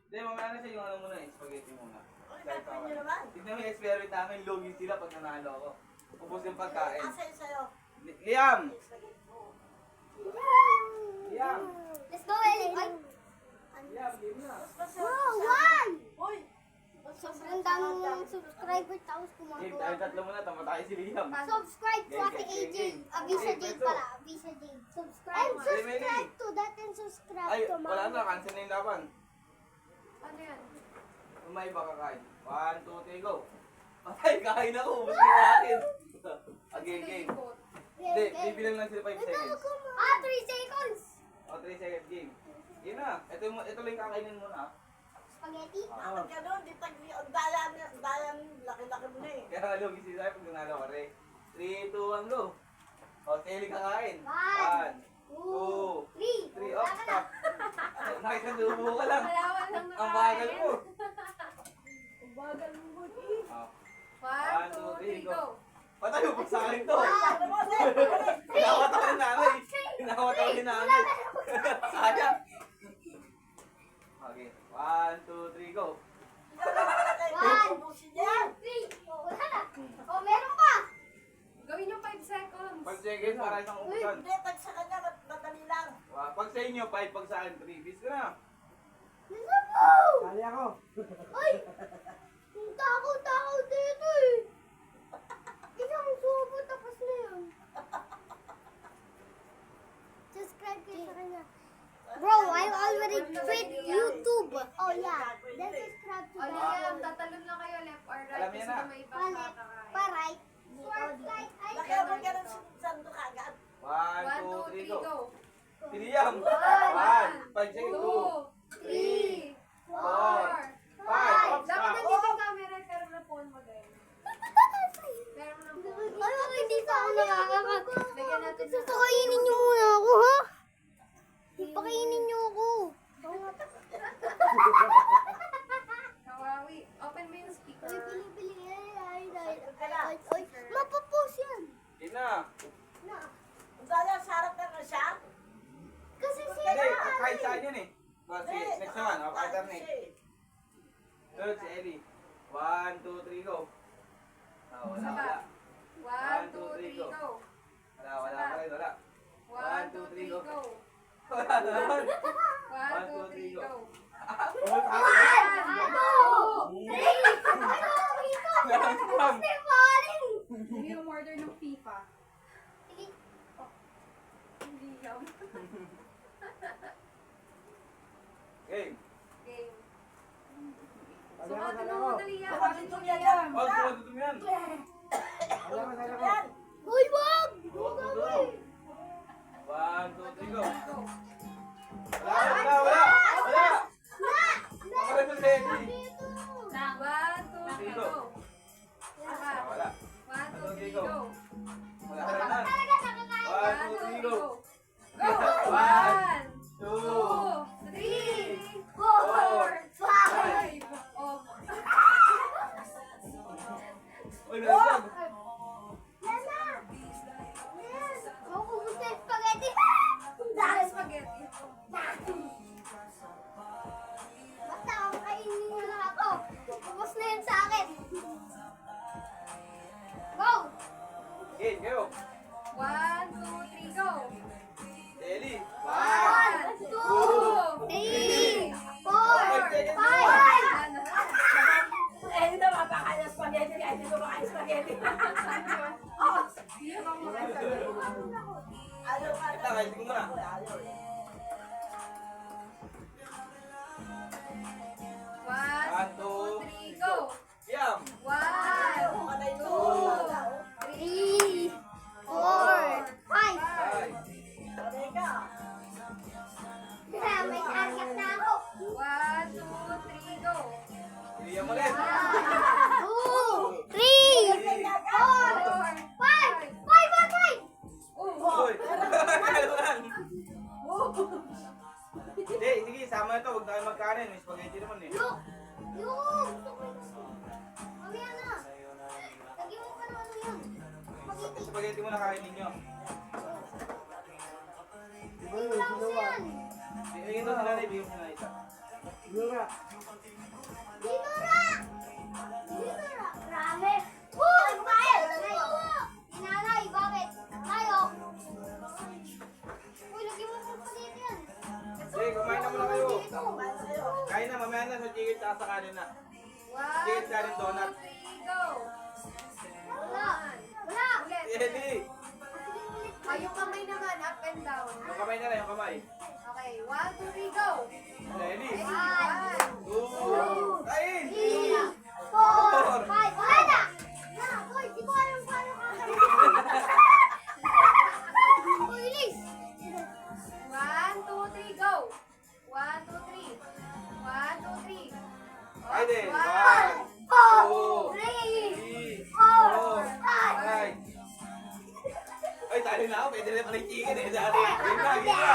Hindi, mamaya na siya yung ano muna eh, spaghetti muna. Gagawin niyo naman. Tignan mo yung experiment namin, lugi sila pag nanalo ako. Ubus yung pagkain. Asa yun sa'yo? Liam! Liam! Let's go, Ellie. Ay, Liam, game na. wow, one! Uy! Sobrang dami mong subscriber, tapos Game, kumagawa. tayo tatlo muna, tama tayo si Liam. Subscribe to Ate AJ. Abisa Jade pala. Abisa Jade. Subscribe. And subscribe to that and subscribe Ay, to wala Mama. na, cancel na yung laban. Ano yan? Kung may iba kakain. 1, 2, 3, go. Patay, kain ako, ubus yung akin. Again, game. Hindi, bibilang lang sila 5 seconds. 3 seconds. O, 3 seconds game. Game na. Ito lang yung kakainin muna. Spaghetti. Bakit gano'n? Di tag... Ang dalan, laki-laki mo na eh. Kaya nga lugi si Zay pag nanalo ka rin. 3, 2, 1, go. O, Telly kakain. 1, 2, 2, 3. 3, oh, stop. Nakikasubo ka lang. Malawan lang Ang bagal mo. Ang bagal mo mo eh. O, 1, 2, 3, go. patay mo pa sa akin to. Ano mo, Sir? Hinawat ako ni nanay. Hinawat ako ni nanay. Sayang. Okay, 1, 2, 3, go. One. Ubusin yan. 3. Oh, wala na. Oh, meron pa. Gawin yung 5 seconds. 5 seconds para isang ubusan. Hindi, pag sa kanya, madali lang. Pag sa inyo, 5. Pag sa akin, 3. Bis ka na. Nasa mo. Kali ako. Ay! Ang takot dito eh. Isang subo tapos na yun. Subscribe kayo sa kanya. Bro, I already quit YouTube. Oh yeah. Then subscribe to O, Liam, tatalon lang kayo left or right Alam niya kasi na. may ibang Pa-left, kakakain. pa-right. Swipe right. Ay, Lagyan mo ka ng sando ka agad. 1, 1, 2, 2, 3, 3, go. go. Si Liam. 1, 5 seconds, 2, 2, 3, 4, 5. 4, 5. Stop, Dapat stop. nandito yung camera pero na phone mo guys. Pero na phone. Ano, hindi pa ako nakakakat. Lagyan natin ng... Pakainin niyo muna ako, ha? Pakainin niyo ako. Kawawi. Open mo yung speaker. Ay, pili-pili. Ay. Mapapos yan. Game na. Na. Ang dala, sarap na na siya. Kasi Hindi, sila. kahit saan yun eh. Sige, next naman. O, alternate. eh. Third, si Ellie. 1, 2, 3, go. Wala, wala. 1, 2, 3, go. Wala pa rin, wala. 1, 2, 3, go. Wala naman. 1, 2, 3, go. Pumunta ka. Hindi yung order ng FIFA. Liam. Game. Game. Sumatin mo dali yan. Kapag ito yan Liam. yan. Oh, tumatutong yan. Yan. Uy, wag! 1, 2, 3, go. Go. Wala. Ako rin si Ellie. 1, 2, 3, go. Saka. Wala. 1, 2, 3, go. Wala ka naman. Talaga nakakain. 1, 2, 3, go. Go! 1, 2, 3, 4, 5. Oh. Uy, nalaglag. Yan na! Yan! Maubos na yung spaghetti! Dahil spaghetti. Basta ako kainin niyo lahat to. Ubos na yun sa akin. Go! Game, go. 1, 2, 3, go. Ellie. 1, 2, 3, 4, 5. Eh, hindi na mapakain ng spaghetti. Kahit hindi ko makain spaghetti. Hindi ako makasabi. Ayaw ka Ito, kahit ko muna. Ayaw eh. 1, 2, 3, go. Liam. 1, Ayaw ka na yun. 3, 4, 5. Ay. Sabi ka. May target na ako. 1, 2, 3, go. Liam ulit. 2, 3, 4, 5. 5. Uy. Kailan? Hindi, sige, sama na ito. Huwag tayo magkanin. May spaghetti naman eh. Yung! Gusto ko yun. Mamaya na. Lagyan mo pa ng ano yun. Spaghetti. Spaghetti muna kain ninyo. Hindi ko lang yan. Bigyan ito sila na ibigyan mo na isa. Yura. tsaka sa kanin na. 1, Chicken kanin 2, donut. 3, go! Wala. Wala. Ulit. Eddie! Ay, yung kamay naman, up and down. Yung kamay na lang, yung kamay. Okay, 1, 2, 3, go! Eddie! Ready? 1, 2! Kain! 3, 4, 5. Wala na. Na, boy, di ko alam paano kakain. Uy, Liz. 1, 2, 3, go! 1, 2, 3. 1, 2, 3. Ay, din. 1, 4, 3, 3, 4, 5. Ay, tali na ako. Pwede na pala yung chicken eh. Dali. Gina, gina.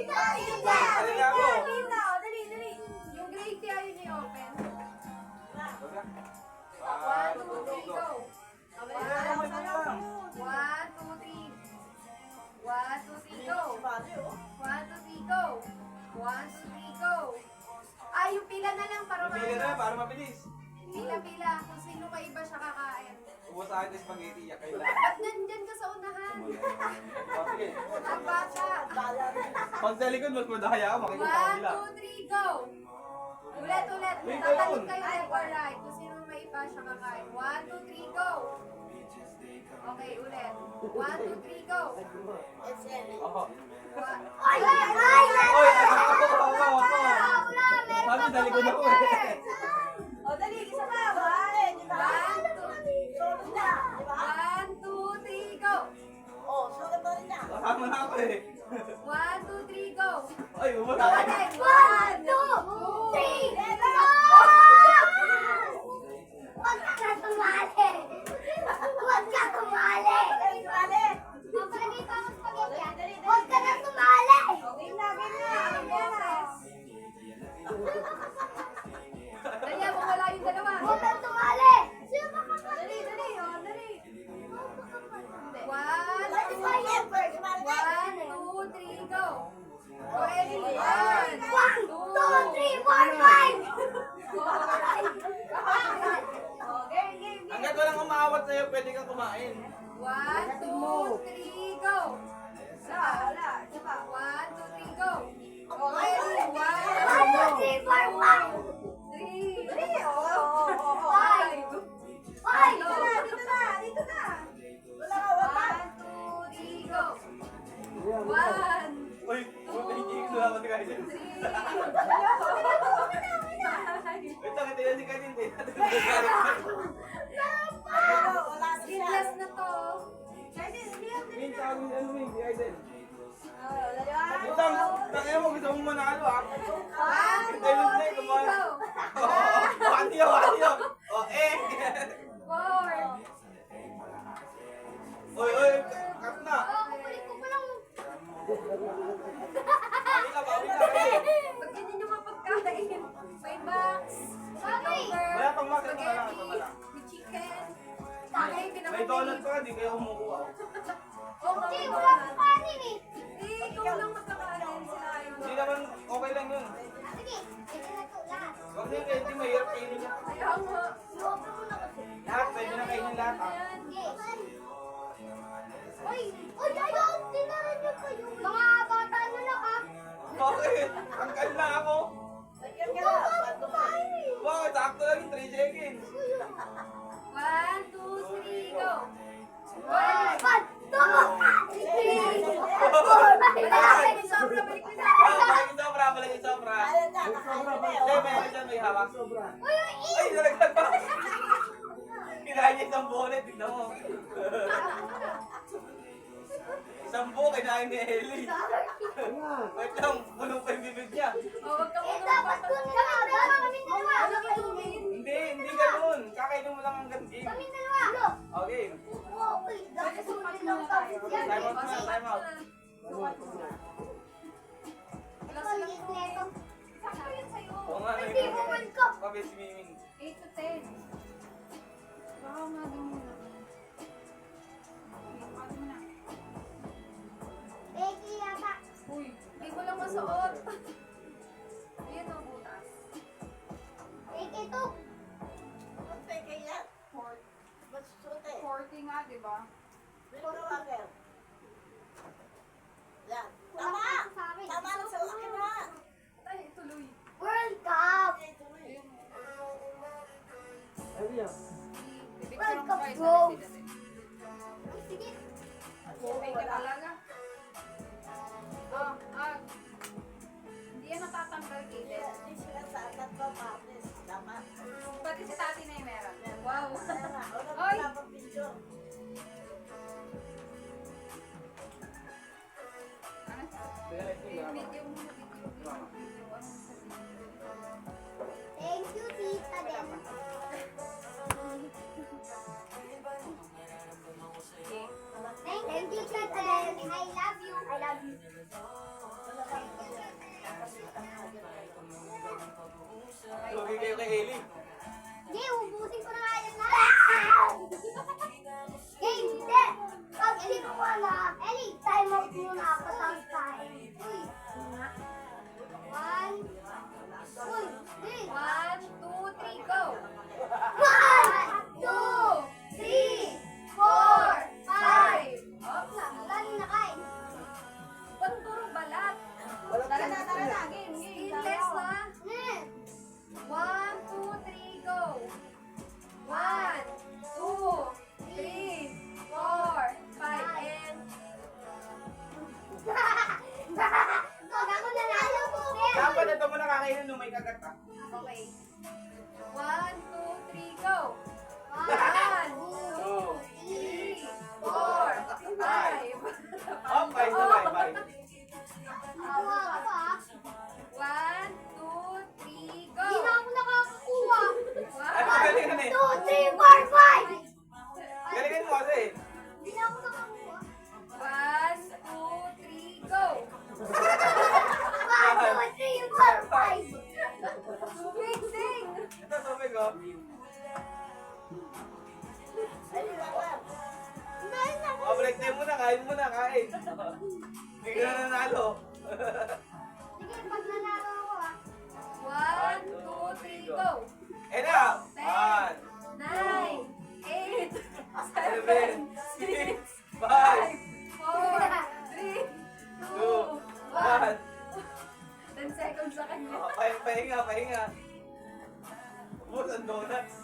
Tali na ako. Dali, dali. Yung gravy ayaw niya open. 1, 2, 3, Go. go! 1, 2, 3. 1, 2, 3. 1, 2, 3, go! 1, 2, 3, go! 1, 2, 3, go! Ay, yung pila na lang para Pili na para mabilis. Pila-pila. Kung sino pa iba siya kakain. Ubus sa akin yung spaghetti. Yak kayo lang. Ba't nandyan ka sa unahan? O, sige. Ang bata. Pag sa likod, mas madaya ako. Makikita ko 1, nila. 2, 3, go! Ulit, ulit. Wait, Tatalit ayun. kayo left or right. Kung sino may iba siya kakain. 1, 2, 3, go! Okay, ulit. 1, 2, 3, go! Oho. Ay, ay, ay. Oy, ako. Wala, meron Sabi pa sa likod ako pa. eh. O, dali, isa pa. Wala, di ba? 1, 2, Sunod na, di ba? 1, 2, 3, go! O, sunod na rin na. Kasama na ako eh. 1, 2, 3, go! Ay, ubus sa akin. Ulit. 1, 2, 3, go! Huwag ka tumali. Huwag ka tumali. Dali, dali. Papalagay pa ako spaghetti. Huwag ka na tumali. Game na, game na. Ang boses. Dali, wala yung dalawa. Huwag ka tumali. Sino ba kakain? Dali, dali, oh, dali. 1, Lagi pa yan, first man na. 1, 2, 3, go! O, Emily, 1, 1, 2, 3, 4, 5. O, game, game, game. Hanggat walang umaawat sa'yo, pwede kang kumain. 1, 2, 3, go! Wala, isa pa. 1, 2, 3, go! O, O, Emily, 1, 1, 2, 3, 4, 5. 3, o, o, o, o. 5. Dito na, dito na, dito na. Wala ka, wala. 1, 2, 3, go! 1, Uy, hindi ko na ako kayo dyan. 3, Wait lang, ito yan si Kanin. Wala, Skinless na to. Min, tawagin si ano, Min, si Aiden. wala. Wait lang, tangina mo, gusto mong manalo ah. 1, 2, 3, go! Waniyo. O, eh. 4. Oy, cut na. Kukulit ko pa lang. Bawi na, eh. Pag ganyan yung mapagkakain, may box, may yogurt, Wala pang max, ito na lang, spaghetti, ito na lang. may chicken. Bakit? May donut pa, di kayo kumukuha. Oh, Hindi, wala pa kanin eh. Eh, ikaw lang magkakain sila ayaw. Hindi naman, okay lang yun. Sige, ito na to lahat. Huwag niyo kayo, hindi mahirap kainin niya. Ayaw nga. Iwag mo na kasi. Lahat, pwede na kainin lahat ah. Sige. Uy, ayaw, tinaran niyo pa yung mga bata na lang ah. Bakit? Tangkal na ako. Lagyan ka Ikaw na. ba kumain eh? Bakit? Sakto lang yung 3 seconds. 1, 2, 3, go! 1, 1, 2, 3, 4, 5. balik yung sobra, balik yung sobra. Balik yung sobra, balik yung sobra. Kaya na, nakain na eh. Hindi, meron dyan, may hawak. Uy, uy, Ay, nalaglag pa. Kinain niya isang buo ulit, tignan mo. Isang buo, kinain ni Ellie. Wait lang, punong pa yung bibig niya. Oh, wag ka eh, muna dapat dun ka na. Dapat kami dalawa. Walang inumin. Hindi ganun. Kakainin mo lang ang ganting. Kami dalawa. Okay. Wow, uy, dapat sumunod lang kami. Time out na, time out. Wala Ikaw, silang liit na ito. Sakto yun sa'yo. Oo nga, Ay, di mo man ko. Kabe si Miming. 8 to 10. Baka nga din muna. Becky yata. Uy, hindi mo lang masuot. Ayan o, butas. Becky to. Punta kaya. Mas suti. 40 nga, di ba? Dito na, Wagner. Yan. Wala Tama! ka sa akin. Tama na sa laki na. Ay, tuloy. World Cup. Ito na eh. Pati si Tati na yung meron. Wow. Oy! Oy! Video mo. Thank you, Tita Den. Thank you, Tita Den. I love you. I love you. Lugi kayo kay Ellie. Hindi, ubusin ko na nga yan lahat. Game, hindi. Pag Ellie ko na, Ellie, time out muna ako tapos kain. Uy. One. Uy, three. 1, 2, 3, go! 1, 2, 3, 4, 5. Oops. Lalo na kain. Ba't puro balat? Tara na. Game. Skinless na. 1, 2, 3, go! 1, 2, 3, 4, 5, and... Pag ako nanalo po. Dapat ito mo nakakainin nung may kagat ka. Okay. 1, 2, 3, go! 1, 2, 3, 4, 5. Oh, bye, bye, bye. Awa ka pa. 1, 2, 3, go! Hindi na ako nakakakuha. Ano, galingan eh. 2, 3, 4, 5. Galingan mo kasi. Hindi na ako nakakuha. 1, 2, 3, go! 1, 2, 3, 4, 5. Amazing! Ito, tubig oh. Dahil na Oh, break time muna, kain muna, kain. Hindi ka na nanalo. Sige, pag nanalo ako ah. 1, 2, 3, go! Eh na! 9, 8, 7, 6, 5, 4, 3, 2, 1. 10 seconds sa kanya. Oh, pahinga. Ubus ang donuts.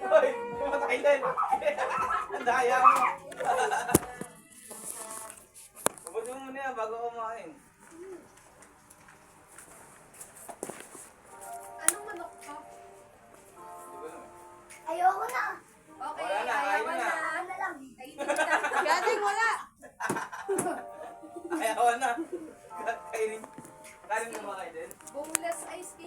Hoy, pumatay din. Ang daya mo. Ubus mo muna yan bago kumain. Anong manok to? Ayoko na. Okay, Wala na, ayaw ayaw na. na. Ano lang. Kainin mo na. Galing, wala. Ayaw na. Kainin mo ba kayo din? Boneless ice cream.